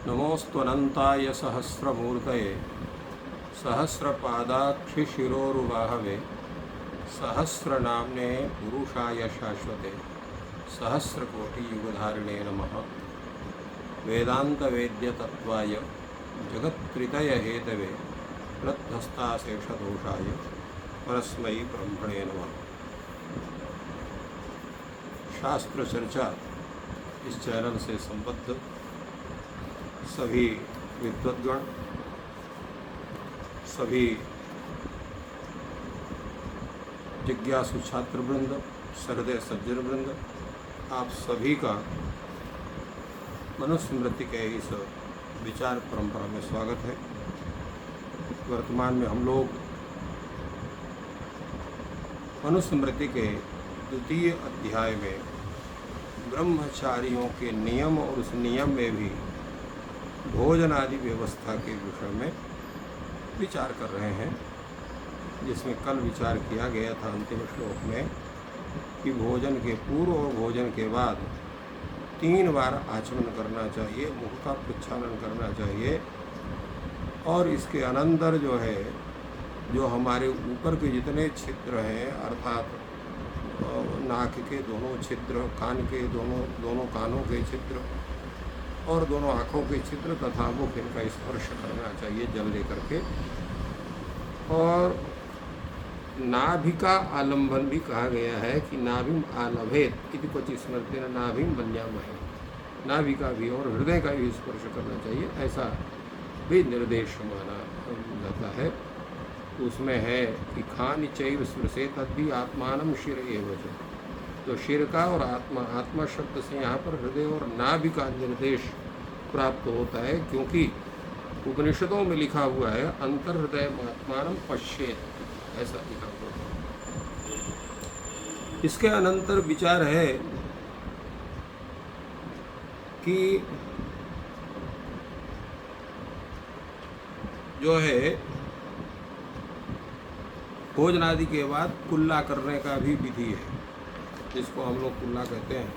नमोऽस्त्वनन्ताय सहस्रमूर्तये सहस्रपादाक्षिशिरोरुबाहवे सहस्रनाम्ने पुरुषाय शाश्वते सहस्रकोटियुगधारिणे नमः। वेदान्तवेद्यतत्त्वाय जगत्कृतयहेतवे प्रध्वस्ताशेषदोषाय परस्मै ब्रह्मणे नमः। शास्त्र चर्चा इस चैनल से संबद्ध सभी विद्वद्गण, सभी जिज्ञासु छात्रवृंद, सहृदय सज्जन वृंद, आप सभी का मनुस्मृति के इस विचार परंपरा में स्वागत है। वर्तमान में हम लोग मनुस्मृति के द्वितीय अध्याय में ब्रह्मचारियों के नियम और उस नियम में भी भोजन आदि व्यवस्था के विषय में विचार कर रहे हैं, जिसमें कल विचार किया गया था अंतिम श्लोक में कि भोजन के पूर्व और भोजन के बाद 3 बार आचमन करना चाहिए, मुख का प्रक्षालन करना चाहिए, और इसके अनंतर जो हमारे ऊपर के जितने छिद्र हैं, अर्थात नाक के दोनों छिद्र, कान के दोनों कानों के छिद्र और दोनों आँखों के छिद्र तथा मुख, इनका स्पर्श करना चाहिए जल लेकर के। और नाभि का आलंबन भी कहा गया है कि नाभिम आलभेत इति क्वचित् स्मृतेन नाभिम वन्यामहे, नाभि का भी और हृदय का भी स्पर्श करना चाहिए, ऐसा भी निर्देश माना जाता है। उसमें है कि खान चैव स्पृशे तद्भी आत्मानम शिर एव च, तो शिर का और आत्मा शब्द से यहाँ पर हृदय और नाभि का निर्देश प्राप्त होता है, क्योंकि उपनिषदों में लिखा हुआ है अंतर्हृदय आत्मानम पश्येत, ऐसा लिखा हुआ है। इसके अनंतर विचार है कि जो है भोजन आदि के बाद कुल्ला करने का भी विधि है, जिसको हम लोग कुल्ला कहते हैं।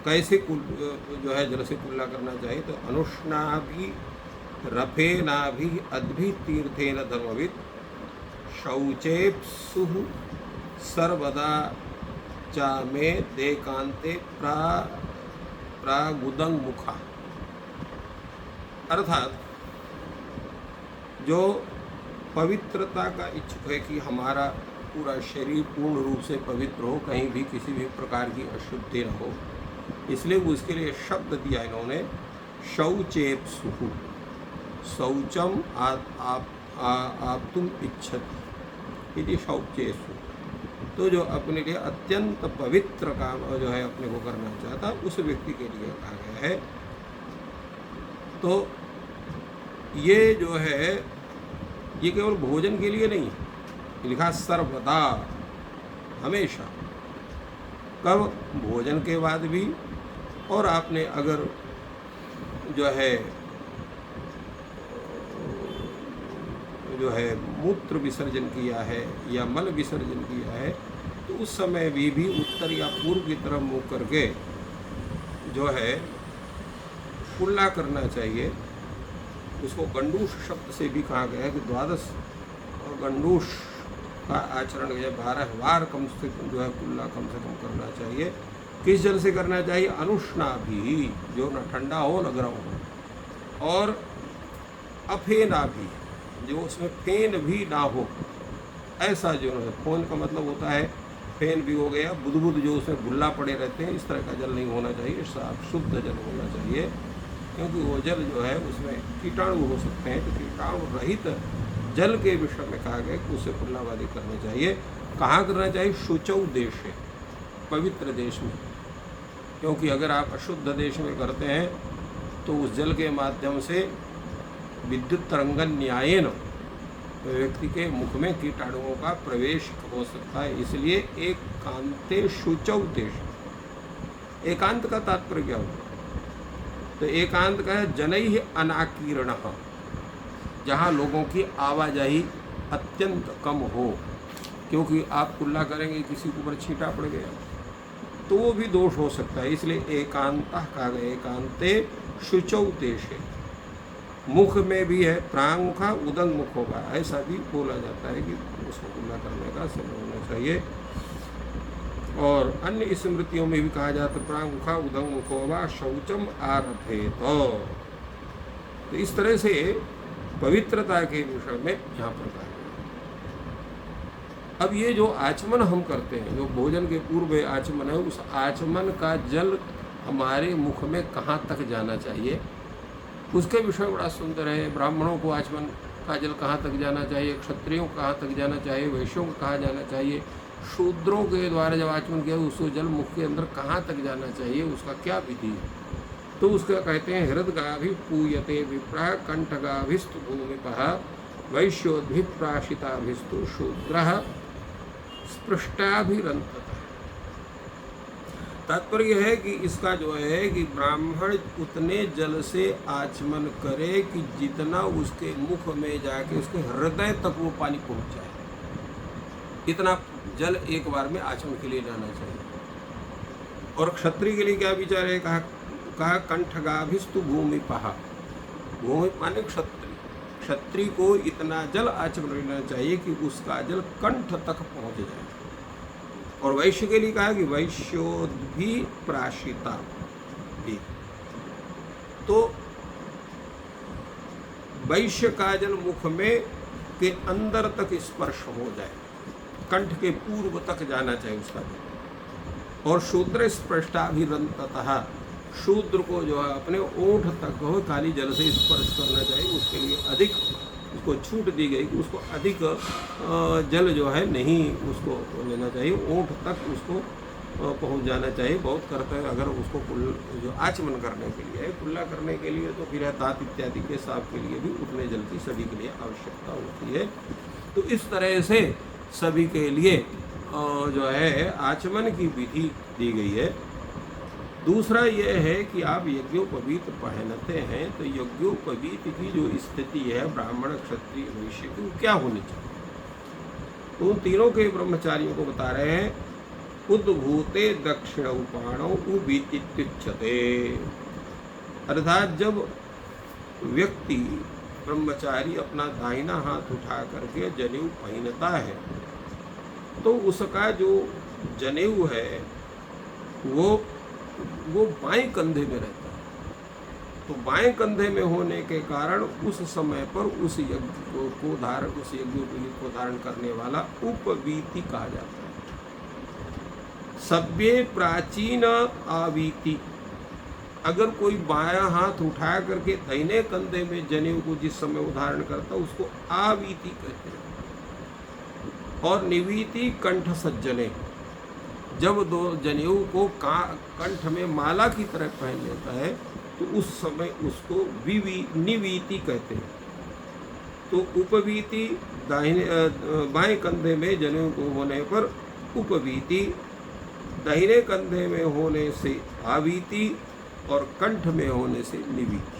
कैसे जो है जल से कुल्ला करना चाहिए, तो अनुष्णाभि रफेनाभि अद्भि तीर्थेन धर्मविद शौचेप्सु सर्वदा चामे देकांते प्रागुदंग मुखा। अर्थात जो पवित्रता का इच्छुक है कि हमारा पूरा शरीर पूर्ण रूप से पवित्र हो, कहीं भी किसी भी प्रकार की अशुद्धि न हो, इसलिए उसके लिए शब्द दिया इन्होंने शौचेप्सु, शौचम आप्तुम इच्छति इति शौचेप्सु। तो जो अपने लिए अत्यंत पवित्र काम जो है अपने को करना चाहता, उस व्यक्ति के लिए कहा गया है। तो ये जो है ये केवल भोजन के लिए नहीं, लिखा सर्वदा, हमेशा, कब, भोजन के बाद भी, और आपने अगर जो है मूत्र विसर्जन किया है या मल विसर्जन किया है, तो उस समय भी उत्तर या पूर्व की तरफ मुँह करके जो है कुल्ला करना चाहिए। उसको गंडूष शब्द से भी कहा गया है कि 12 गंडूष का आचरण 12 बार कम से कम जो है कुल्ला कम से कम करना चाहिए। किस जल से करना चाहिए? अनुष्णा भी, जो न ठंडा हो न गर्म हो, और अफेना भी, जो उसमें फेन भी ना हो, ऐसा जो है, फोन का मतलब होता है फेन भी हो गया, बुदबुद जो उसमें गुल्ला पड़े रहते हैं, इस तरह का जल नहीं होना चाहिए, साफ शुद्ध जल होना चाहिए, क्योंकि वो जल जो है उसमें कीटाणु हो सकते हैं। तो कीटाणु रहित जल के विषय में कहा गया कि उसे कुल्लावादी करनी चाहिए। कहाँ करना चाहिए? शुचौ देश है, पवित्र देश में, क्योंकि अगर आप अशुद्ध देश में करते हैं तो उस जल के माध्यम से विद्युत तरंगन न्यायेन व्यक्ति के मुख में कीटाणुओं का प्रवेश हो सकता है। इसलिए एकांते शुचौ देश, एकांत का तात्पर्य क्या होता है? तो एकांत का है जनैः अनाकीर्ण, जहाँ लोगों की आवाजाही अत्यंत कम हो, क्योंकि आप कुल्ला करेंगे किसी के ऊपर छींटा पड़ गया तो वो भी दोष हो सकता है। इसलिए एकांतः कहा गया, एकांते शुचौ देशे, मुख में भी है प्रांग मुखा उदंग मुख होगा, ऐसा भी बोला जाता है कि उसको कुल्ला करने का समय होना चाहिए। और अन्य स्मृतियों में भी कहा जाता है प्रांग मुखा उदंग मुख होगा शौचम आरभेत। तो इस तरह से पवित्रता के विषय में यहाँ पर कहा गया। अब ये जो आचमन हम करते हैं, जो भोजन के पूर्व आचमन है, उस आचमन का जल हमारे मुख में कहाँ तक जाना चाहिए, उसके विषय बड़ा सुंदर है। ब्राह्मणों को आचमन का जल कहाँ तक जाना चाहिए, क्षत्रियों को कहाँ तक जाना चाहिए, वैश्यों को कहाँ जाना चाहिए, शूद्रों के द्वारा जब आचमन किया उसको जल मुख के अंदर कहाँ तक जाना चाहिए, उसका क्या विधि है। तो उसका कहते हैं हृदगाभि पूयते विप्रा कंठगाभिस्तु भूमिपः वैश्योद्भिप्राशिताभिस्तु शूद्रः स्पृष्टाभिरंततः। तात्पर्य है कि इसका जो है कि ब्राह्मण उतने जल से आचमन करे कि जितना उसके मुख में जाके उसके हृदय तक वो पानी पहुंच जाए, इतना जल एक बार में आचमन के लिए जाना चाहिए। और क्षत्रिय के लिए क्या विचार है, कहा कंठगाभिस्तु भूमिपः, भूमि माने क्षत्रिय, क्षत्रिय को इतना जल आचमन लेना चाहिए कि उसका जल कंठ तक पहुंच जाए। और वैश्य के लिए कहा कि वैश्योद्भि प्राशिता भी, तो वैश्य का जल मुख में के अंदर तक स्पर्श हो जाए, कंठ के पूर्व तक जाना चाहिए उसका जल। और शूद्र स्पृष्टाभिरंततः, शूद्र को जो है अपने ओंठ तक हो खाली जल से स्पर्श करना चाहिए, उसके लिए अधिक उसको छूट दी गई कि उसको अधिक जल जो है नहीं उसको लेना चाहिए, ओंठ तक उसको पहुंच जाना चाहिए। बहुत करते हैं अगर उसको जो आचमन करने के लिए है, कुल्ला करने के लिए, तो फिर दांत इत्यादि के साफ के लिए भी उतने जल की सभी के लिए आवश्यकता होती है। तो इस तरह से सभी के लिए जो है आचमन की विधि दी गई है। दूसरा यह है कि आप यज्ञोपवीत पहनते हैं, तो यज्ञोपवीत की जो स्थिति है ब्राह्मण क्षत्रिय वैश्य की वो क्या होनी चाहिए, तो उन तीनों के ब्रह्मचारियों को बता रहे हैं। उद्भूते दक्षिण उपाणो उच्यते, अर्थात जब व्यक्ति ब्रह्मचारी अपना दाहिना हाथ उठा करके जनेऊ पहनता है, तो उसका जो जनेऊ है वो बाएं कंधे में रहता है। तो बाएं कंधे में होने के कारण उस समय पर उस यज्ञ को धारण करने वाला उपवीति कहा जाता है। सभ्य प्राचीन आवीति, अगर कोई बायां हाथ उठा करके दाहिने कंधे में जनेऊ को जिस समय वो धारण करता है उसको आवीति कहते हैं। और निवीति कंठ सज्जने, जब दो जनेऊ को कंठ में माला की तरह पहन लेता है तो उस समय उसको निवीति कहते हैं। तो उपवीति दाहिने बाएं कंधे में जनेऊ को होने पर उपवीति, दाहिने कंधे में होने से आवीति और कंठ में होने से निवीति।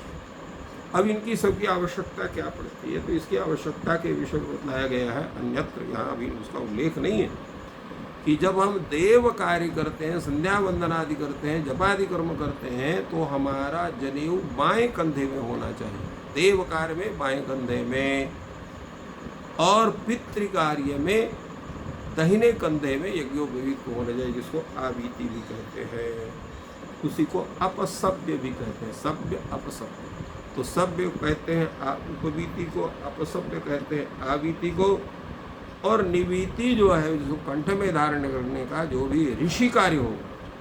अब इनकी सबकी आवश्यकता क्या पड़ती है, तो इसकी आवश्यकता के विषय में बताया गया है, अन्यत्र यहाँ अभी उसका उल्लेख नहीं है, कि जब हम देव कार्य करते हैं, संध्या वंदन आदि करते हैं, जपादि कर्म करते हैं, तो हमारा जनेऊ बाएं कंधे में होना चाहिए, देव कार्य में बाएं कंधे में, और पितृ कार्य में दाहिने कंधे में यज्ञोपवीत होना चाहिए, जिसको आवीति भी कहते हैं, उसी को अपसभ्य भी कहते हैं, सभ्य अपसभ्य। तो सभ्य कहते हैं उपवीति को, अपसभ्य कहते हैं आवीति को। और निवीति जो है जो कंठ में धारण करने का जो भी ऋषि कार्य हो,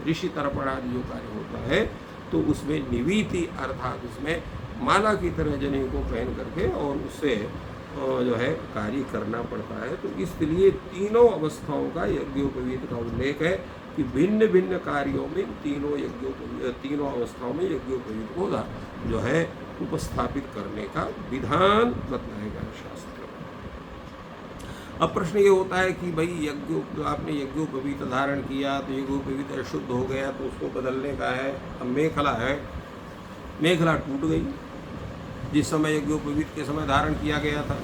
ऋषि तर्पण आदि जो कार्य होता है, तो उसमें निवीति अर्थात उसमें माला की तरह जनेऊ को पहन करके और उससे जो है कार्य करना पड़ता है। तो इसलिए तीनों अवस्थाओं का यज्ञोपवीत का उल्लेख है कि भिन्न भिन्न कार्यों में तीनों अवस्थाओं में यज्ञोपवीत को जो है उपस्थापित करने का विधान बताएगा शास्त्र। अब प्रश्न ये होता है कि भाई आपने यज्ञोपवीत धारण किया तो यज्ञोपवीत अशुद्ध हो गया तो उसको बदलने का है। अब मेखला है, मेखला टूट गई जिस समय यज्ञोपवीत के समय धारण किया गया था,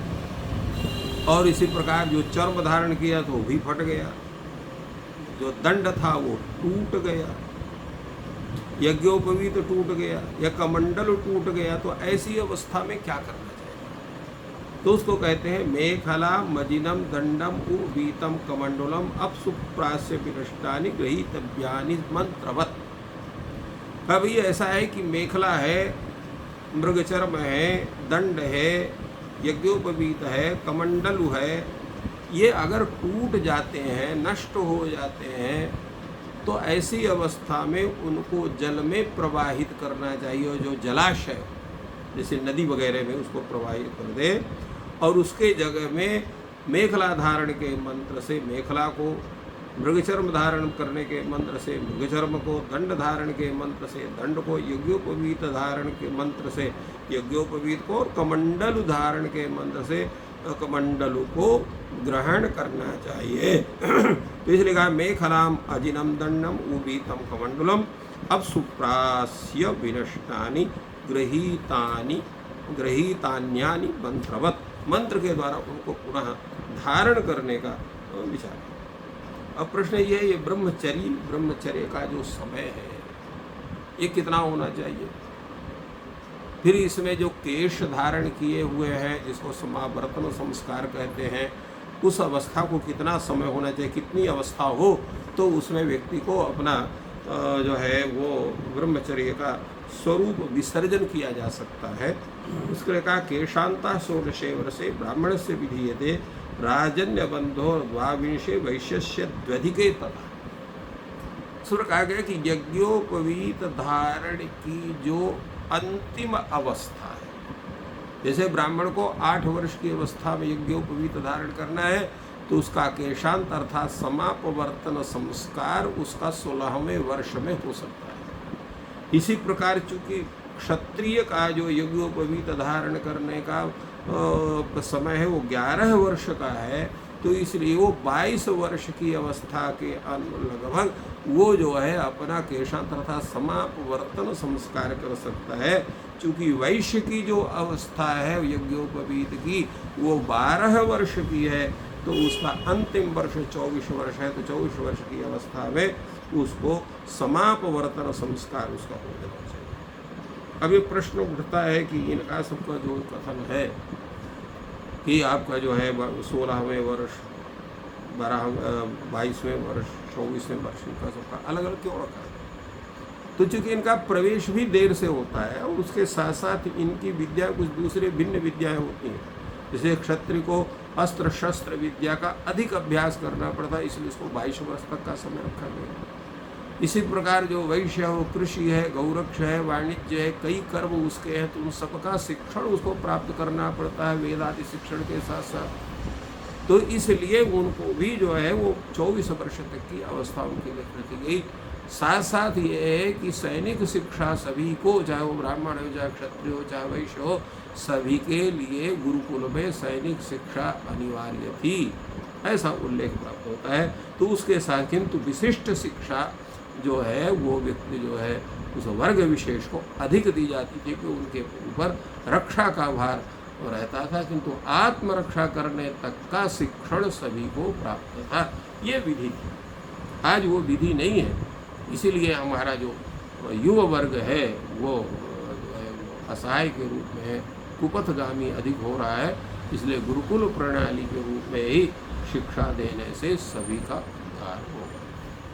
और इसी प्रकार जो चर्म धारण किया तो वो भी फट गया, जो दंड था वो टूट गया। यज्ञोपवीत टूट गया या कमंडल टूट गया, तो ऐसी अवस्था में क्या करना चाहिए? तो उसको कहते हैं मेखला मजिनम दंडम उवीतम कमंडलम अपसुप्रास्य विनष्टानि गृहीतव्यानि मंत्रवत। अब ये ऐसा है कि मेखला है, मृगचर्म है, दंड है, यज्ञोपवीत है, कमंडलु है, ये अगर टूट जाते हैं, नष्ट हो जाते हैं, तो ऐसी अवस्था में उनको जल में प्रवाहित करना चाहिए। और जो जलाशय जैसे नदी वगैरह में उसको प्रवाहित कर दे, और उसके जगह में मेखला धारण के मंत्र से मेखला को, मृगचर्म धारण करने के मंत्र से मृगचर्म को, दंड धारण के मंत्र से दंड को, यज्ञोपवीत धारण के मंत्र से यज्ञोपवीत को, और कमंडल धारण के मंत्र से कमंडलु को ग्रहण करना चाहिए। तो इसलिए कहा मेखलाम अजिनम दंडम उबीतम कमंडलम अब सुप्रास्य विनष्टानि गृहीतान्यानि मंत्रवत। मंत्र के द्वारा उनको पुनः धारण करने का विचार। अब प्रश्न ये है, ये ब्रह्मचर्य का जो समय है ये कितना होना चाहिए? फिर इसमें जो केश धारण किए हुए हैं, जिसको समावर्तन संस्कार कहते हैं, उस अवस्था को कितना समय होना चाहिए? कितनी अवस्था हो तो उसमें व्यक्ति को अपना जो है वो ब्रह्मचर्य का स्वरूप विसर्जन किया जा सकता है। उसके लिए कहा केशांता 16 वर्षे ब्राह्मण से विधीयते राजन्य बंधो द्वाविंशे वैश्य द्वधिके तथा। सुर कहा गया कि यज्ञोपवीत धारण की जो अंतिम अवस्था है, जैसे ब्राह्मण को 8 वर्ष की अवस्था में यज्ञोपवीत धारण करना है, तो उसका केशांत अर्थात समापवर्तन संस्कार उसका 16वें वर्ष में हो सकता है। इसी प्रकार चूंकि क्षत्रिय का जो यज्ञोपवीत धारण करने का समय है वो 11 वर्ष का है, तो इसलिए वो 22 वर्ष की अवस्था के लगभग वो जो है अपना केशांत अर्थात समापवर्तन संस्कार कर सकता है। चूँकि वैश्य की जो अवस्था है यज्ञोपवीत की वो 12 वर्ष की है, तो उसका अंतिम वर्ष 24 वर्ष है, तो 24 वर्ष की अवस्था में उसको समापवर्तन संस्कार उसका हो जाना चाहिए। अब ये प्रश्न उठता है कि इनका सबका जो कथन है कि आपका जो है 16वें वर्ष, 22वें वर्ष, 24वें वर्ष, इनका सबका अलग अलग क्यों रखा है? तो चूँकि इनका प्रवेश भी देर से होता है और उसके साथ साथ इनकी विद्या कुछ दूसरे भिन्न विद्याएं होती हैं। जैसे क्षत्रिय को अस्त्र शस्त्र विद्या का अधिक अभ्यास करना पड़ता है, इसलिए उसको 22 वर्ष तक का समय रखा गया। इसी प्रकार जो वैश्य हो, कृषि है, गौरक्ष है, वाणिज्य है, कई कर्म उसके हैं, तो उन सबका शिक्षण उसको प्राप्त करना पड़ता है वेद आदि शिक्षण के साथ साथ। तो इसलिए उनको भी जो है वो 24 वर्ष तक की अवस्था उनके लिए रखी गई। साथ साथ ये है कि सैनिक शिक्षा सभी को, चाहे वो ब्राह्मण हो, चाहे क्षत्रिय हो, चाहे वैश्य हो, सभी के लिए गुरुकुल में सैनिक शिक्षा अनिवार्य थी, ऐसा उल्लेख प्राप्त होता है। तो उसके साथ किंतु विशिष्ट शिक्षा जो है वो व्यक्ति जो है उस वर्ग विशेष को अधिक दी जाती थी कि उनके ऊपर रक्षा का भार रहता था, किंतु आत्मरक्षा करने तक का शिक्षण सभी को प्राप्त था। ये विधि थी। आज वो विधि नहीं है, इसीलिए हमारा जो युवा वर्ग है वो असहाय के रूप में है, कुपथगामी अधिक हो रहा है। इसलिए गुरुकुल प्रणाली के रूप में ही शिक्षा देने से सभी का उद्धार हो।